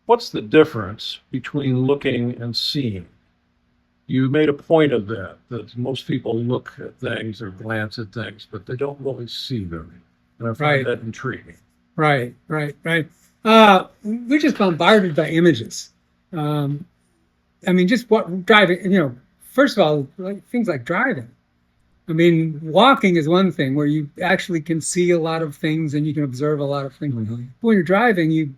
what's the difference between looking and seeing? You made a point of that most people look at things or glance at things, but they don't really see them. And I find Right, that intriguing. right. We're just bombarded by images. Um, I mean, just what driving, first of all, like, things like driving. I mean, walking is one thing where you actually can see a lot of things and you can observe a lot of things. Mm-hmm. When you're driving, you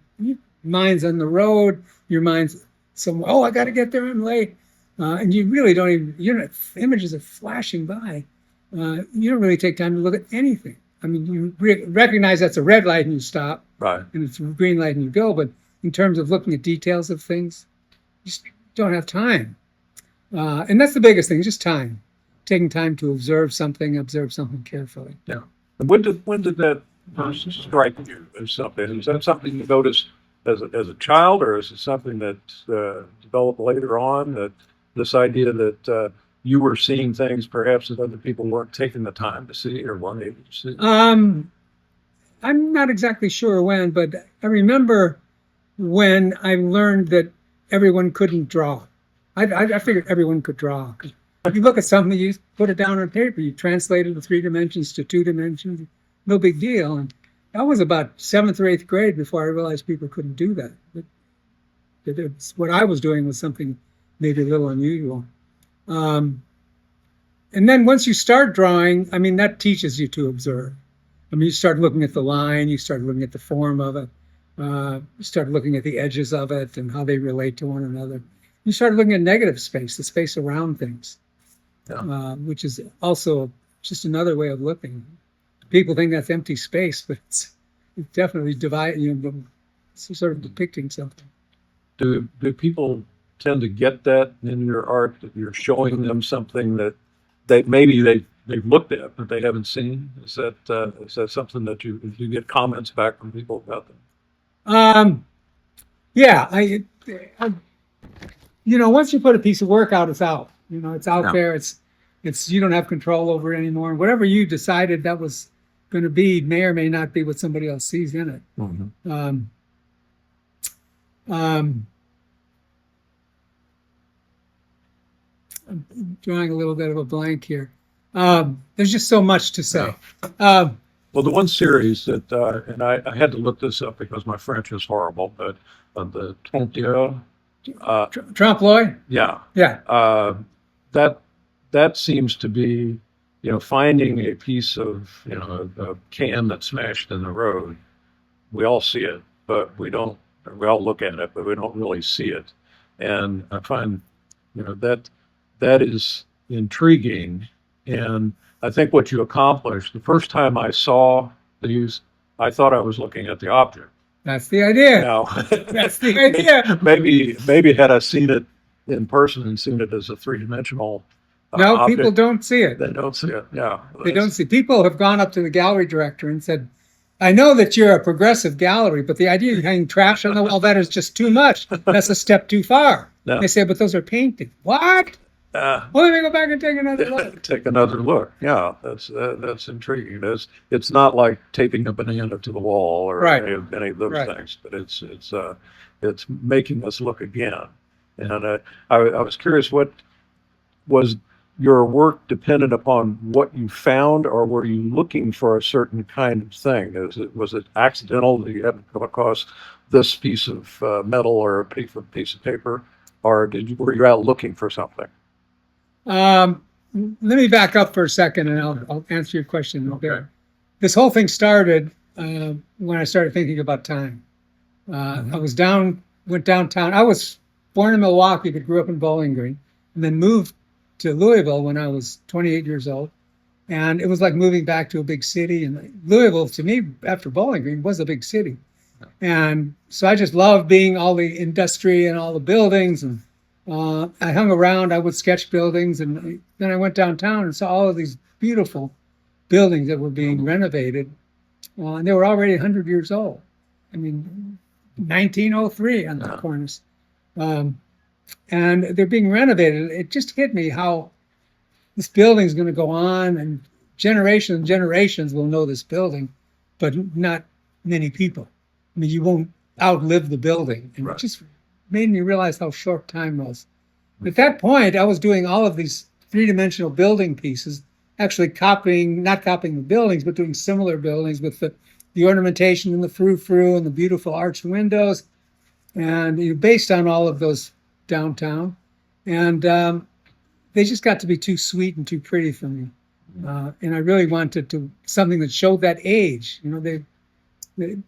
mind's on the road, your mind's somewhere. Oh, I got to get there. I'm late, and you really don't even. You're not. Images are flashing by. You don't really take time to look at anything. I mean, you recognize that's a red light and you stop, Right. and it's a green light and you go. But in terms of looking at details of things, you just don't have time. And that's the biggest thing, just time. Taking time to observe something carefully. Yeah. And when did that first strike you as something? Is that something you noticed as a child, or is it something that developed later on? That this idea that you were seeing things perhaps that other people weren't taking the time to see or weren't able to see. I'm not exactly sure when, but I remember when I learned that everyone couldn't draw. I figured everyone could draw. If you look at something, you put it down on paper, you translate it from 3 dimensions to 2 dimensions, no big deal. And that was about seventh or eighth grade before I realized people couldn't do that. What I was doing was something maybe a little unusual. Um, and then once you start drawing, I mean, that teaches you to observe. I mean, you start looking at the line, you start looking at the form of it, you start looking at the edges of it and how they relate to one another. You start looking at negative space, the space around things, which is also just another way of looking. People think that's empty space, but it's definitely it's sort of depicting something. Do people tend to get that in your art, that you're showing them something that they've looked at but they haven't seen? Is that something that you get comments back from people about them? Um, yeah, once you put a piece of work out, it's out. It's out Yeah. there. It's you don't have control over it anymore. Whatever you decided that was going to be may or may not be what somebody else sees in it. Mm-hmm. I'm drawing a little bit of a blank here. There's just so much to say. Well, the one series that, and I had to look this up because my French is horrible, but the Tontier, Trompe l'oeil? yeah, Yeah. that seems to be, finding a piece of, a can that's smashed in the road. We all see it, but we don't. We all look at it, but we don't really see it. And I find, that is intriguing. And I think what you accomplished, the first time I saw these, I thought I was looking at the object. That's the idea. Now, That's the idea. maybe had I seen it in person and seen it as a three-dimensional No, object, people don't see it. they don't see it. Yeah, They don't see. People have gone up to the gallery director and said, I know that you're a progressive gallery, but the idea of hanging trash on the wall, that is just too much. That's a step too far. No. They say, but those are painted. What? Well, let me go back and take another look. Take another look. Yeah, that's intriguing. It's not like taping a banana to the wall or Right. any of those Right. things, but it's making us look again. And I was curious, what was your work dependent upon what you found, or were you looking for a certain kind of thing? Was it accidental that you happened to come across this piece of metal or a piece of paper, or were you out looking for something? Um, Let me back up for a second and I'll answer your question. Okay. This whole thing started when I started thinking about time. I went downtown. I was born in Milwaukee, but grew up in Bowling Green, and then moved to Louisville when I was 28 years old. And it was like moving back to a big city. And Louisville, to me, after Bowling Green, was a big city. And so I just loved being all the industry and all the buildings. And I hung around. I would sketch buildings. And then I went downtown and saw all of these beautiful buildings that were being renovated. And they were already 100 years old. I mean, 1903 on the corners. And they're being renovated. It just hit me how this building is going to go on, and generations will know this building, but not many people. I mean, you won't outlive the building. And Right. it just made me realize how short time was. At that point, I was doing all of these three-dimensional building pieces, actually not copying the buildings, but doing similar buildings with the ornamentation and the frou-frou and the beautiful arched windows, and based on all of those downtown. And they just got to be too sweet and too pretty for me. And I really wanted something that showed that age.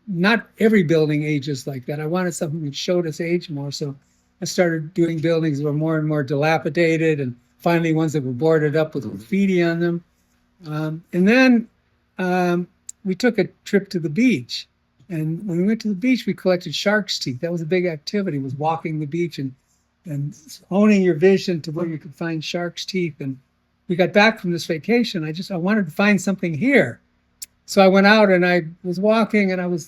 Not every building ages like that. I wanted something that showed its age more. So I started doing buildings that were more and more dilapidated, and finally ones that were boarded up with graffiti on them. And then we took a trip to the beach. And when we went to the beach, we collected shark's teeth. That was a big activity, was walking the beach and honing your vision to where you could find shark's teeth. And we got back from this vacation. I wanted to find something here. So I went out and I was walking and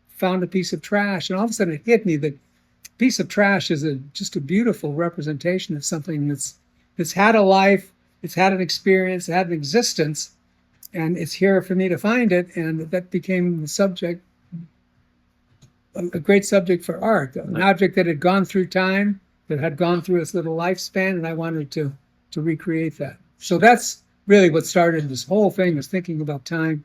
found a piece of trash. And all of a sudden it hit me that a piece of trash is just a beautiful representation of something that's had a life, it's had an experience, it had an existence, and it's here for me to find it. And that became the subject, a great subject for art, an object that had gone through time, that had gone through its little lifespan, and I wanted to recreate that. So that's really what started this whole thing, was thinking about time.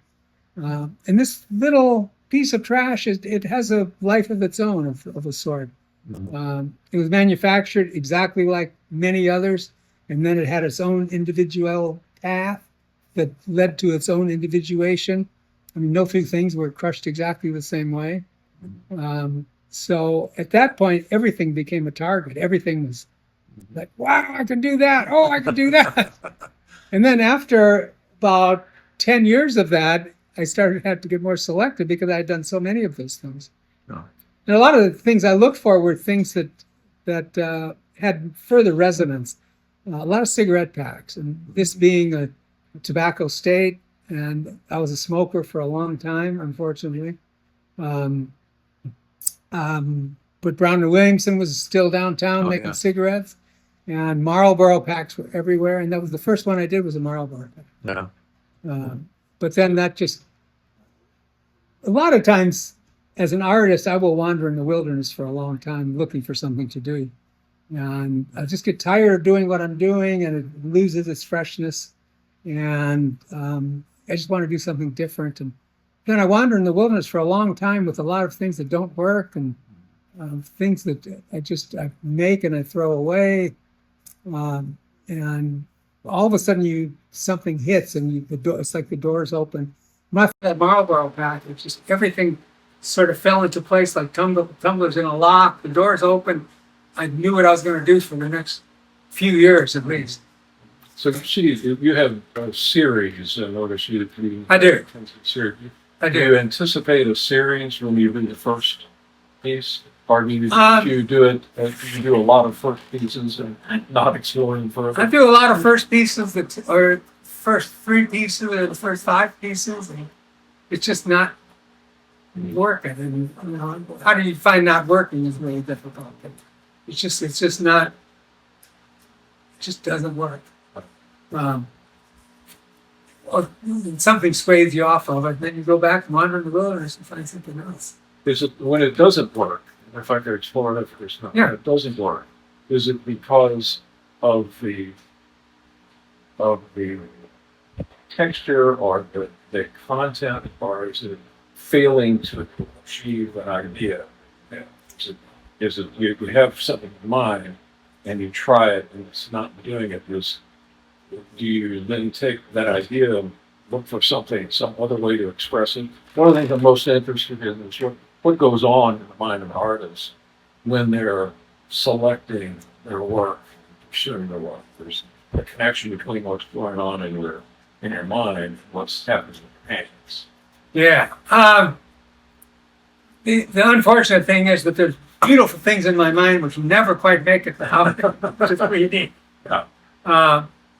And this little piece of trash, it has a life of its own, of a sort. It was manufactured exactly like many others, and then it had its own individual path that led to its own individuation. I mean, no two things were crushed exactly the same way. So at that point, everything became a target. Everything was like, wow, I can do that. Oh, I can do that. And then after about 10 years of that, I started to have to get more selective because I had done so many of those things. No. And a lot of the things I looked for were things that had further resonance. A lot of cigarette packs, and this being a tobacco state, and I was a smoker for a long time, unfortunately. But Brown and Williamson was still downtown making cigarettes, and Marlboro packs were everywhere. And that was the first one I did, was a Marlboro pack. Yeah. But then that just, a lot of times as an artist, I will wander in the wilderness for a long time looking for something to do. And I just get tired of doing what I'm doing, and it loses its freshness. And I just want to do something different. And then I wander in the wilderness for a long time with a lot of things that don't work, and things that I make and I throw away. And all of a sudden something hits, and it's like the doors open. My that Marlboro pack, it's just everything sort of fell into place like tumblers in a lock. The doors open. I knew what I was going to do for the next few years at least. So you have a series. I notice you. I do. I Do do. you anticipate a series when you do the first piece? Or do you do it? You do a lot of first pieces and not exploring further. I do a lot of first pieces or first three pieces or the first five pieces, and it's just not working. And how do you find not working is really difficult. It's just not. It just doesn't work. Or something sways you off of it, then you go back and wander in the wilderness and find something else. Is it when it doesn't work? If I could explore that for some, Yeah. it doesn't work. Is it because of the texture or the content, or is it failing to achieve an idea? Yeah. Is it you have something in mind and you try it and it's not doing it? Do you then take that idea and look for some other way to express it? One of the things I'm most interested in is what goes on in the mind of an artist when they're selecting their work, pursuing their work. There's a connection between what's going on in your mind and what's happening with your hands. Yeah. The unfortunate thing is that there's beautiful things in my mind which never quite make it out to 3D. Yeah.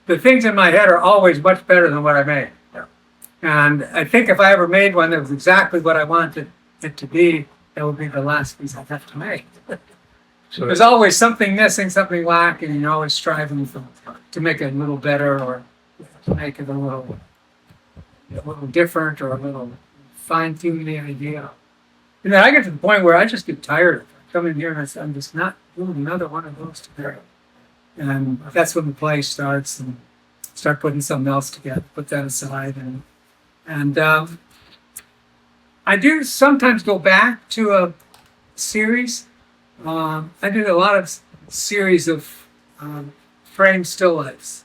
The things in my head are always much better than what I made. Yeah. And I think if I ever made one that was exactly what I wanted it to be, that would be the last piece I'd have to make. So There's always something missing, something lacking, and you're always striving to make it a little better, or to make it a little different, or a little fine-tune the idea. And then I get to the point where I just get tired of it. I come in here and I'm just not doing another one of those today. And that's when the play starts and start putting something else together, put that aside. And I do sometimes go back to a series. I did a lot of series of frame still lifes.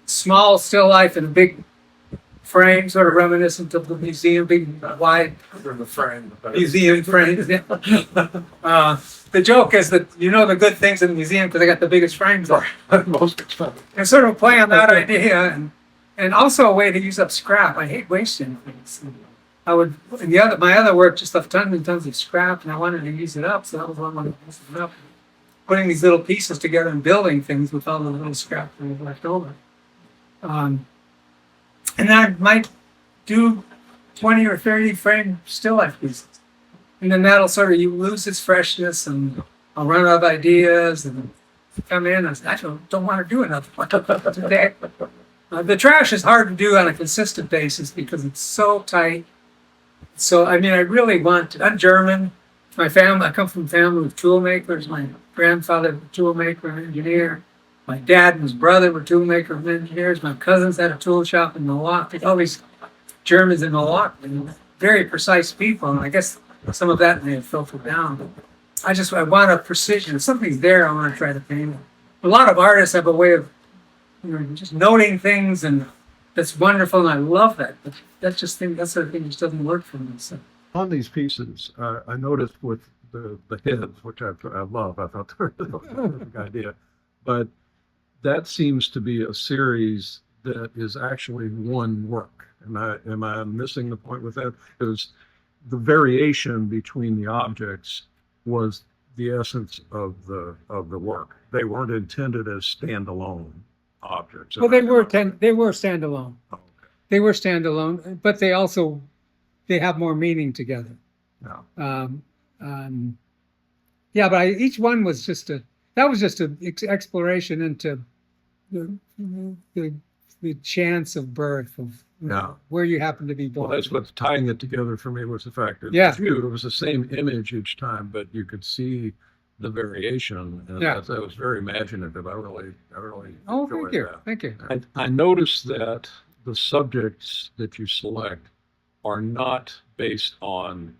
Small still life in a big frame, sort of reminiscent of the museum, big wide The frame. museum frames. Yeah. The joke is that you know the good things in the museum because they got the biggest frames. Most expensive. And sort of play on that idea, and also a way to use up scrap. I hate wasting things. I would, in my other work just left tons and tons of scrap, and I wanted to use it up, so that was one way to use it up. Putting these little pieces together and building things with all the little scrap that was left over. And I might do 20 or 30 frame still life pieces. And then that'll sort of, you lose its freshness, and I'll run out of ideas, and come in and I don't want to do another one today. The trash is hard to do on a consistent basis because it's so tight. So, I mean, I really I'm German. My family, I come from a family of tool makers. My grandfather was a tool maker and engineer. My dad and his brother were tool makers and engineers. My cousins had a tool shop in Milwaukee. All these Germans in Milwaukee, very precise people. And I guess some of that may have filtered down. But I want a precision. If something's there, I want to try to paint it. A lot of artists have a way of just noting things, and that's wonderful, and I love that. But that's the thing that just doesn't work for me. So. On these pieces, I noticed with the heads, which I love, I thought they were a terrific idea, but that seems to be a series that is actually one work. Am I missing the point with that? Because the variation between the objects was the essence of the work. They weren't intended as standalone objects. Well, they were standalone. Oh, okay. They were standalone, but they have more meaning together. Yeah. Yeah, but each one was just an exploration into the chance of birth of where you happen to be born. Well, that's what's tying it together for me was the fact that it was the same image each time, but you could see the variation, and that was very imaginative. I really enjoyed that. Thank you. I noticed that the subjects that you select are not based on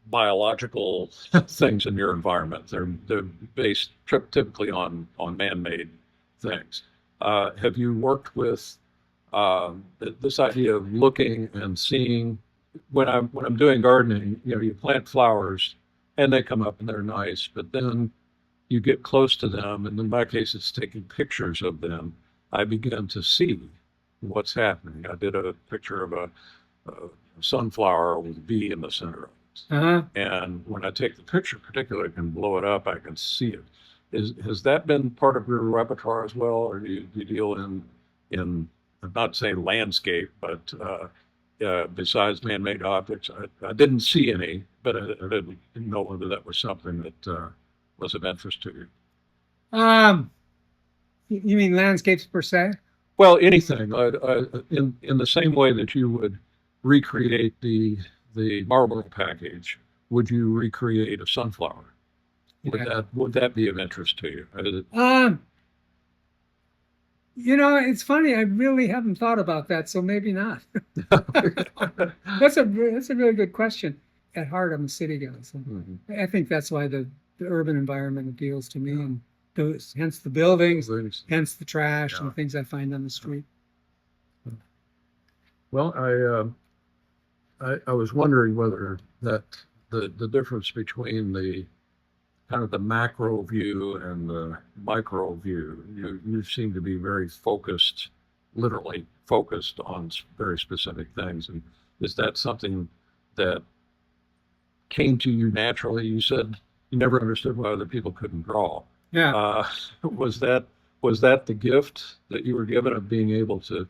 biological things in your environment. They're based typically on man-made things. Have you worked with this idea of looking and seeing? When I'm doing gardening, you plant flowers and they come up and they're nice, but then you get close to them, and in my case, it's taking pictures of them. I begin to see what's happening. I did a picture of a sunflower with a bee in the center of it. Uh-huh. And when I take the picture, particularly, I can blow it up, I can see it. Has that been part of your repertoire as well, or do you deal in I'm not saying landscape, but besides man-made objects? I didn't see any, but I didn't know whether that was something that was of interest to you. You mean landscapes per se? Well, anything. In the same way that you would recreate the Marlboro package, would you recreate a sunflower? Would that be of interest to you? It's funny. I really haven't thought about that, so maybe not. That's a really good question. At heart, I'm a city guy, so I think that's why the urban environment appeals to me, and hence the buildings, hence the trash and things I find on the street. Well, I was wondering whether that the difference between the kind of the macro view and the micro view, you seem to be very focused, literally focused on very specific things. And is that something that came to you naturally? You said you never understood why other people couldn't draw. Yeah. Was that the gift that you were given of being able to?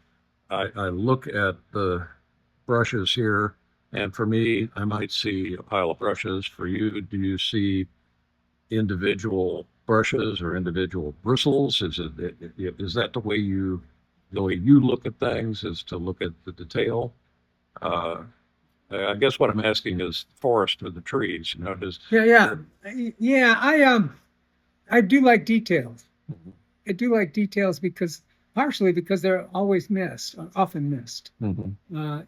I look at the brushes here, and for me, I might see a pile of brushes. For you, do you see individual brushes or individual bristles? Is that the way you look at things? Is to look at the detail? I guess what I'm asking is forest with the trees. You know, does Yeah. I do like details. I do like details because partially because they're always missed, often missed. Mhm. And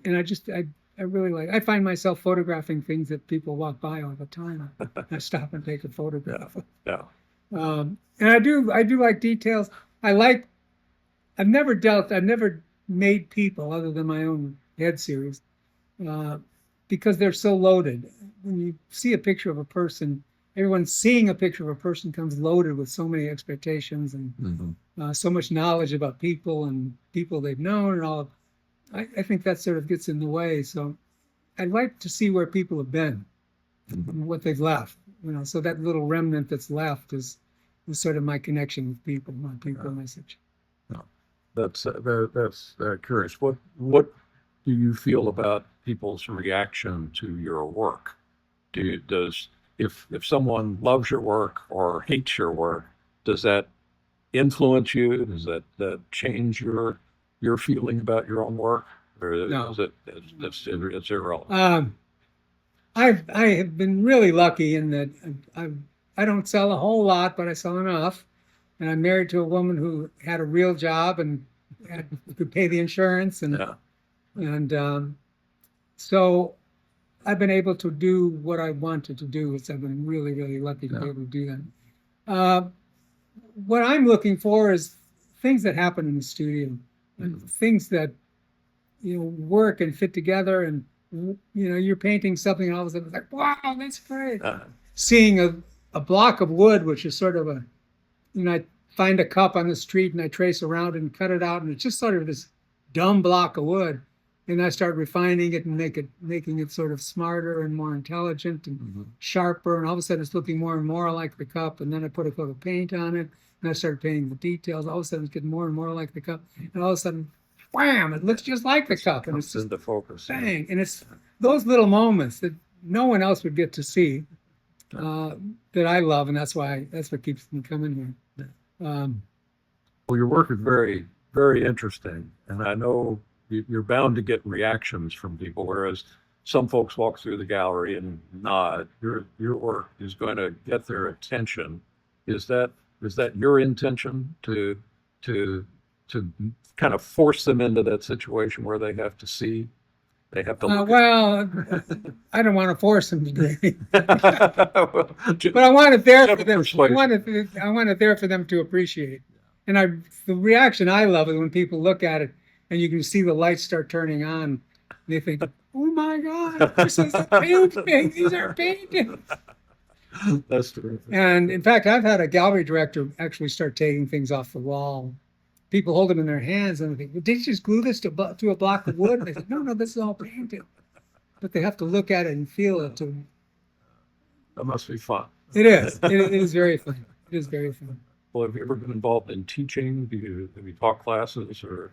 I really like. I find myself photographing things that people walk by all the time. I stop and take a Yeah, photograph. yeah, And I do like details. I like. I've never made people other than my own head series, uh, because they're so loaded. When you see a picture of a person, everyone seeing a picture of a person comes loaded with so many expectations and Mhm. so much knowledge about people and people they've known and all. I think that sort of gets in the way. So I'd like to see where people have been Mhm. and what they've left. So that little remnant that's left is sort of my connection with people, my people Yeah. message. Yeah. That's curious. What do you feel about people's reaction to your work? Does if someone loves your work or hates your work, does that influence you? Does that change your feeling about your own work, or is No, it no. it's irrelevant? I have been really lucky in that I don't sell a whole lot, but I sell enough. And I'm married to a woman who had a real job and could pay the insurance, Yeah. and so I've been able to do what I wanted to do. I've been really lucky to be Yeah. able to do that. What I'm looking for is things that happen in the studio, and things that work and fit together, and you're painting something, and all of a sudden it's like, wow, that's great. Uh, Seeing a block of wood, which is sort of I find a cup on the street and I trace around and cut it out, and it's just sort of this dumb block of wood. And I start refining it and making it sort of smarter and more intelligent and mhm. sharper. And all of a sudden it's looking more and more like the cup. And then I put a coat of paint on it and I started painting the details. All of a sudden it's getting more and more like the cup. And all of a sudden, wham, it looks just like the cup. And it's Comes just into focus. Yeah. bang. And it's those little moments that no one else would get to see, that I love. And that's what keeps me coming here. Well, your work is very interesting, and I know you're bound to get reactions from people, whereas some folks walk through the gallery and nod. Your work is going to get their attention. Is that your intention to to kind of force them into that situation where they have to look Well, I don't want to force them to do anything, at but I want it there for them. persuasion. I want it there for them to appreciate. And the reaction I love is when people look at it and you can see the lights start turning on. And they think, "Oh my God, this is a painting. These are paintings." That's terrific. And in fact, I've had a gallery director actually start taking things off the wall. People hold them in their hands and they think, well, "Did you just glue this to a block of wood?" And they said, "No, this is all painted." But they have to look at it and feel it. That must be fun. It is. It is very fun. It is very fun. Well, have you ever been involved in teaching? Have you taught classes or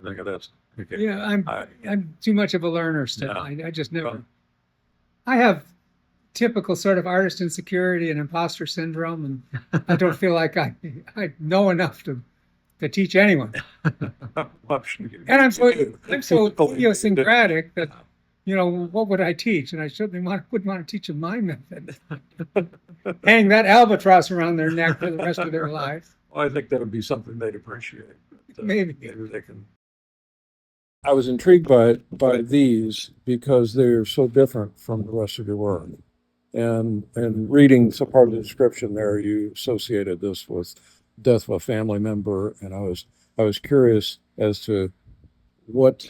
anything of that? Okay. Yeah, I, I'm too much of a learner still. yeah. I just never. Well, I have typical sort of artist insecurity and imposter syndrome, and I don't feel like I know enough to teach anyone. I'm sure you And do. I'm so Oh, you do. idiosyncratic that what would I teach? And I certainly wouldn't want to teach them my method. Hang that albatross around their neck for the rest of their life. Well, I think that would be something they'd appreciate. But, Maybe. maybe they can. I was intrigued by these because they're so different from the rest of your work. And reading some part of the description there, you associated this with death of a family member, and I was curious as to what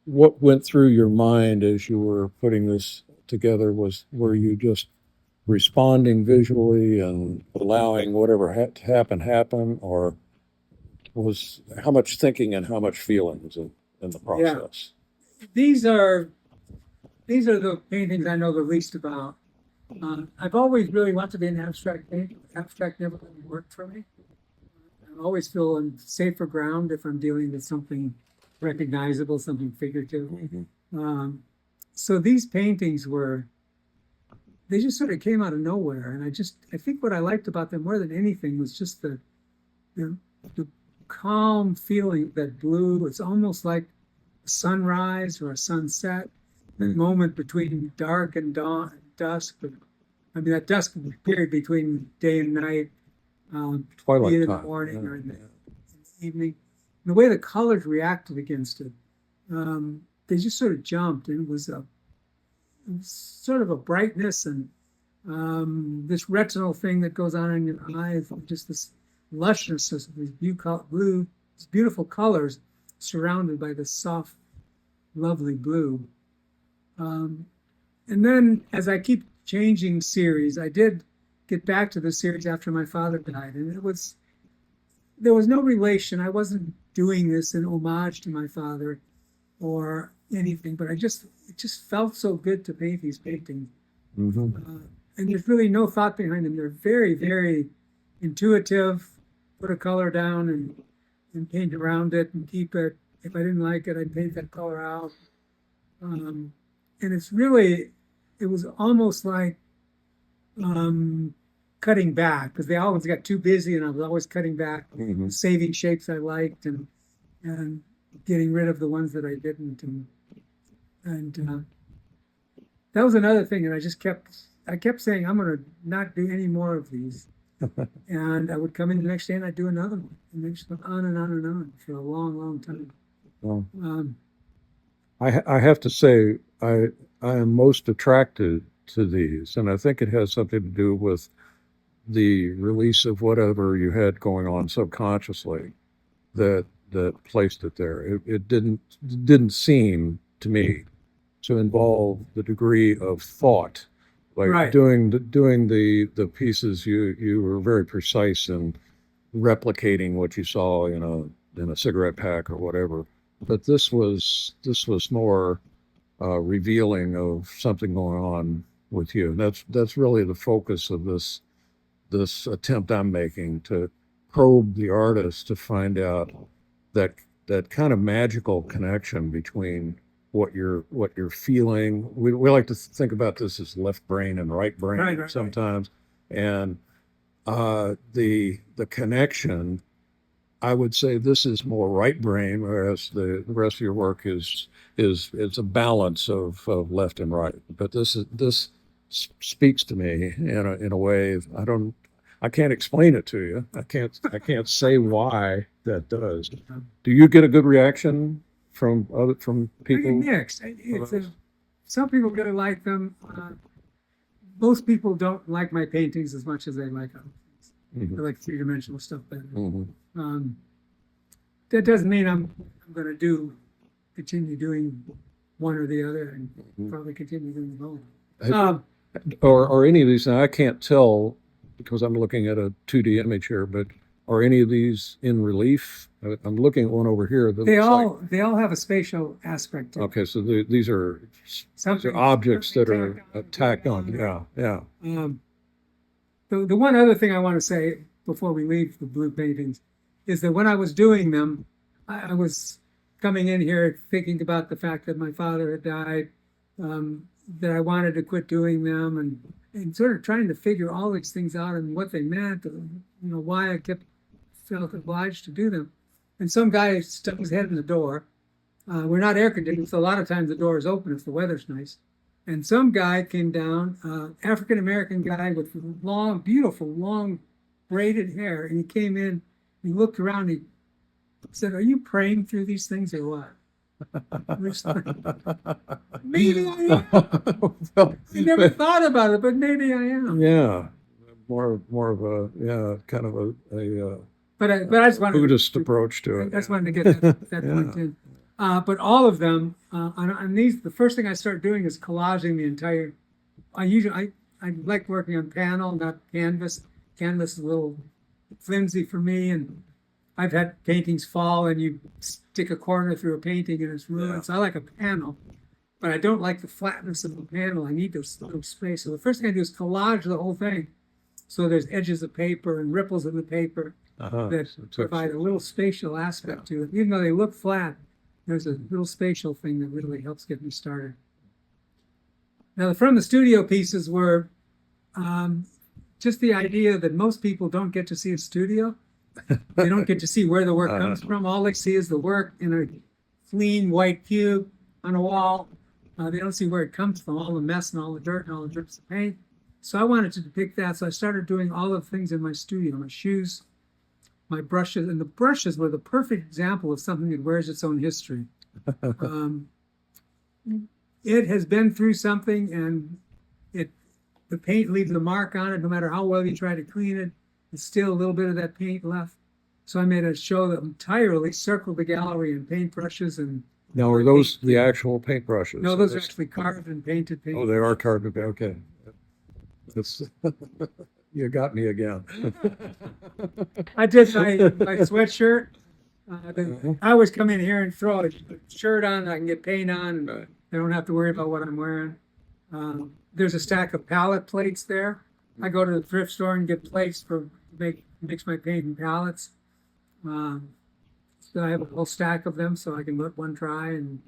went through your mind as you were putting this together. Were you just responding visually and allowing whatever had to happen, or was how much thinking and how much feeling was in the Yeah. process? These are the paintings I know the least about. I've always really wanted to be an abstract painter. Abstract never really worked for me. I always feel on safer ground if I'm dealing with something recognizable, something figurative. So these paintings they just sort of came out of nowhere. And I think what I liked about them more than anything was just the calm feeling of that blue. It's almost like a sunrise or a sunset. that moment between dark and dawn, dusk. But, I mean, that dusk period between day and night, Twilight be it in the time. morning or in the evening. And the way the colors reacted against it, they just sort of jumped. And it was sort of a brightness and this retinal thing that goes on in your eyes, just this lushness of these these beautiful colors surrounded by this soft, lovely blue. And then as I keep changing series, I did get back to the series after my father died, and there was no relation. I wasn't doing this in homage to my father or anything, but it just felt so good to paint these paintings. And there's really no thought behind them. They're very, very intuitive. Put a color down and paint around it and keep it. If I didn't like it, I'd paint that color out. And it was almost like cutting back, because they always got too busy and I was always cutting back, saving shapes I liked and getting rid of the ones that I didn't. And that was another thing. And I kept saying, I'm going to not do any more of these. And I would come in the next day and I'd do another one. And they just went on and on and on for a long, long time. Well, I have to say, I am most attracted to these, and I think it has something to do with the release of whatever you had going on subconsciously that placed it there. It didn't seem to me to involve the degree of thought. Like Right. doing the pieces, you were very precise in replicating what you saw in a cigarette pack or whatever. But this was more revealing of something going on with you. And that's really the focus of this attempt I'm making, to probe the artist to find out that kind of magical connection between what you're feeling. We like to think about this as left brain and right brain Right. sometimes, and the connection. I would say this is more right brain, whereas the rest of your work is a balance of left and right. But this speaks to me in a way I can't explain it to you. I can't say why that does. Do you get a good reaction from I get people? mixed. Some people really like them. Most people don't like my paintings as much as they like them. Mhm. They like three-dimensional stuff better. Mhm. That doesn't mean I'm going to continue doing one or the other, and probably continue doing both. Have- or any of these, now I can't tell because I'm looking at a 2D image here, but are any of these in relief? I'm looking at one over here that They looks all have a spatial aspect to like, it. okay, so these are Something objects that are tacked tacked on. Yeah. The one other thing I want to say before we leave the blue paintings is that when I was doing them, I was coming in here thinking about the fact that my father had died, that I wanted to quit doing them, and sort of trying to figure all these things out and what they meant, why I felt obliged to do them. And some guy stuck his head in the door. We're not air conditioned, so a lot of times the door is open if the weather's nice. And some guy came down, African-American guy with long, beautiful, long braided hair. And he came in, he looked around, he said, "Are you praying through these things or what?" Maybe I am. I never thought about it, but maybe I am. Yeah. More of a kind of a But I just wanted Buddhist approach to I it. just wanted to get that Yeah. point in. But all of them on these, the first thing I started doing is collaging the entire. I like working on panel, not canvas. Canvas is a little flimsy for me, and I've had paintings fall and you stick a corner through a painting and it's ruined. Yeah. So I like a panel, but I don't like the flatness of the panel. I need those little space. So the first thing I do is collage the whole thing. So there's edges of paper and ripples in the paper that So it took- provide a little spatial aspect to it. Even though they look flat, there's a little spatial thing that really helps get me started. Now, from the studio pieces were just the idea that most people don't get to see a studio. They don't get to see where the work comes from. All they see is the work in a clean white cube on a wall. They don't see where it comes from, all the mess and all the dirt and all the drips of paint. So I wanted to depict that. So I started doing all the things in my studio, my shoes, my brushes, and the brushes were the perfect example of something that wears its own history. It has been through something, and the paint leaves a mark on it. No matter how well you try to clean it, there's still a little bit of that paint left. So I made a show that entirely circled the gallery in paintbrushes and. Now, are those the actual paintbrushes? No, those are actually carved and painted paint. Oh, they are carved. Okay. That's, you got me again. I did my sweatshirt. I always come in here and throw a shirt on. I can get paint on, and I don't have to worry about what I'm wearing. There's a stack of palette plates there. I go to the thrift store and get plates for mix my paint in palettes. So I have a whole stack of them, so I can let one dry and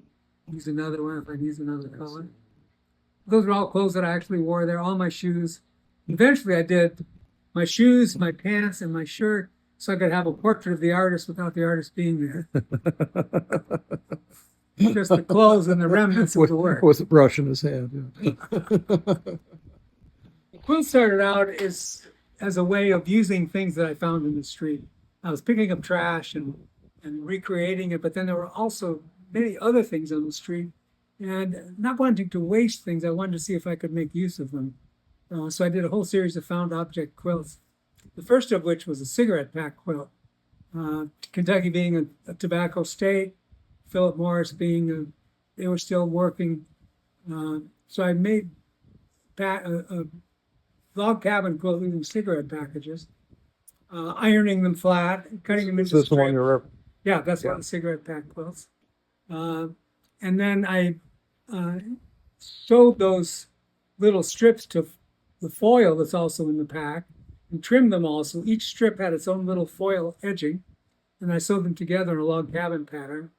use another one if I use another color. Those are all clothes that I actually wore there. All my shoes. Eventually, I did my shoes, my pants, and my shirt, so I could have a portrait of the artist without the artist being there. Just the clothes and the remnants of the work. With a brush in his hand. Yeah. The quilt started out as a way of using things that I found in the street. I was picking up trash and recreating it, but then there were also many other things on the street. And not wanting to waste things, I wanted to see if I could make use of them. So I did a whole series of found object quilts. The first of which was a cigarette pack quilt. Kentucky being a tobacco state, Philip Morris being they were still working. So I made a log cabin quilt using cigarette packages, ironing them flat, cutting them into This is the one strips. you're. Yeah, that's one of the cigarette pack quilts. And then I sewed those little strips to the foil that's also in the pack and trimmed them all. So each strip had its own little foil edging, and I sewed them together in a log cabin pattern.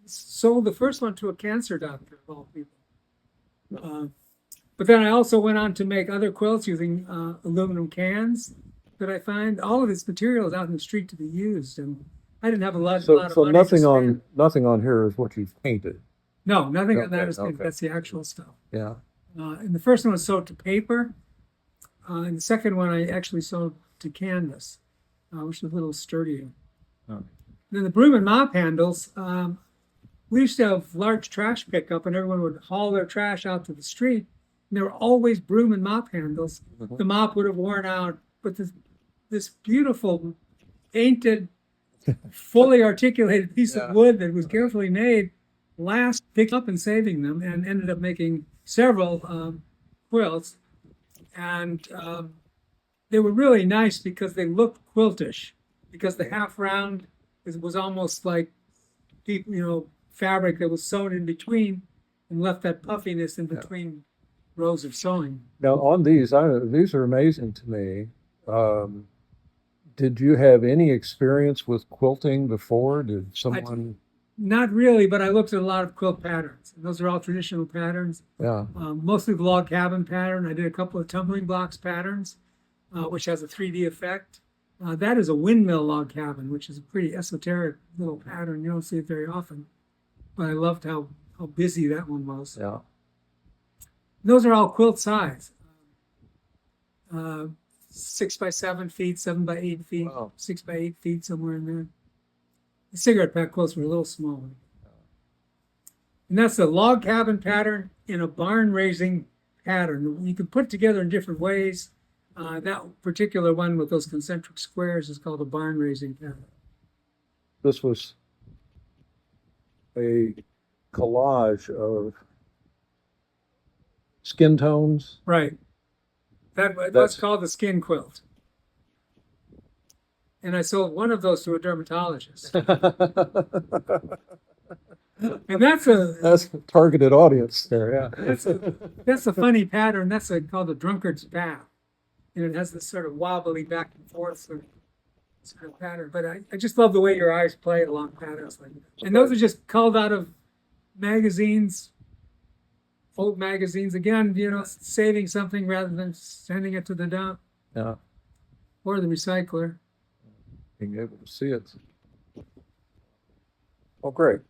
Sold the first one to a cancer doctor, of all people. But then I also went on to make other quilts using aluminum cans that I find. All of this material is out in the street to be used, and I didn't have a lot of So money to spend. nothing on here is what you've painted. No, nothing on that Okay, is painted. okay. That's the actual stuff. Yeah. And the first one was sewed to paper, and the second one I actually sewed to canvas, which is a little sturdier. Oh. Then the broom and mop handles. We used to have large trash pickup, and everyone would haul their trash out to the street. And there were always broom and mop handles. Mhm. The mop would have worn out, but this beautiful painted, fully articulated piece of wood that was carefully made picked up and saving them, and ended up making several quilts. And they were really nice because they looked quiltish, because the half round was almost like fabric that was sewn in between and left that puffiness in between rows of sewing. Now on these are amazing to me. Did you have any experience with quilting before? Did someone? Not really, but I looked at a lot of quilt patterns. And those are all traditional patterns. Yeah. Mostly the log cabin pattern. I did a couple of tumbling blocks patterns, which has a 3D effect. That is a windmill log cabin, which is a pretty esoteric little pattern. You don't see it very often. But I loved how busy that one was. Yeah. Those are all quilt size. 6 by 7 feet, 7 by 8 feet, Wow. 6 by 8 feet, somewhere in there. The cigarette pack quilts were a little smaller. And that's a log cabin pattern in a barn raising pattern. You can put together in different ways. That particular one with those concentric squares is called a barn raising pattern. This was a collage of skin tones. Right. That's That's- called the skin quilt. And I sold one of those to a dermatologist. And that's That's a targeted audience there. Yeah. that's a funny pattern. That's called a drunkard's bath. And it has this sort of wobbly back and forth sort of pattern. But I just love the way your eyes play along patterns like that. And those are just culled out of magazines, old magazines. Again, saving something rather than sending it to the dump Yeah. or the recycler. Being able to see it. Oh, great.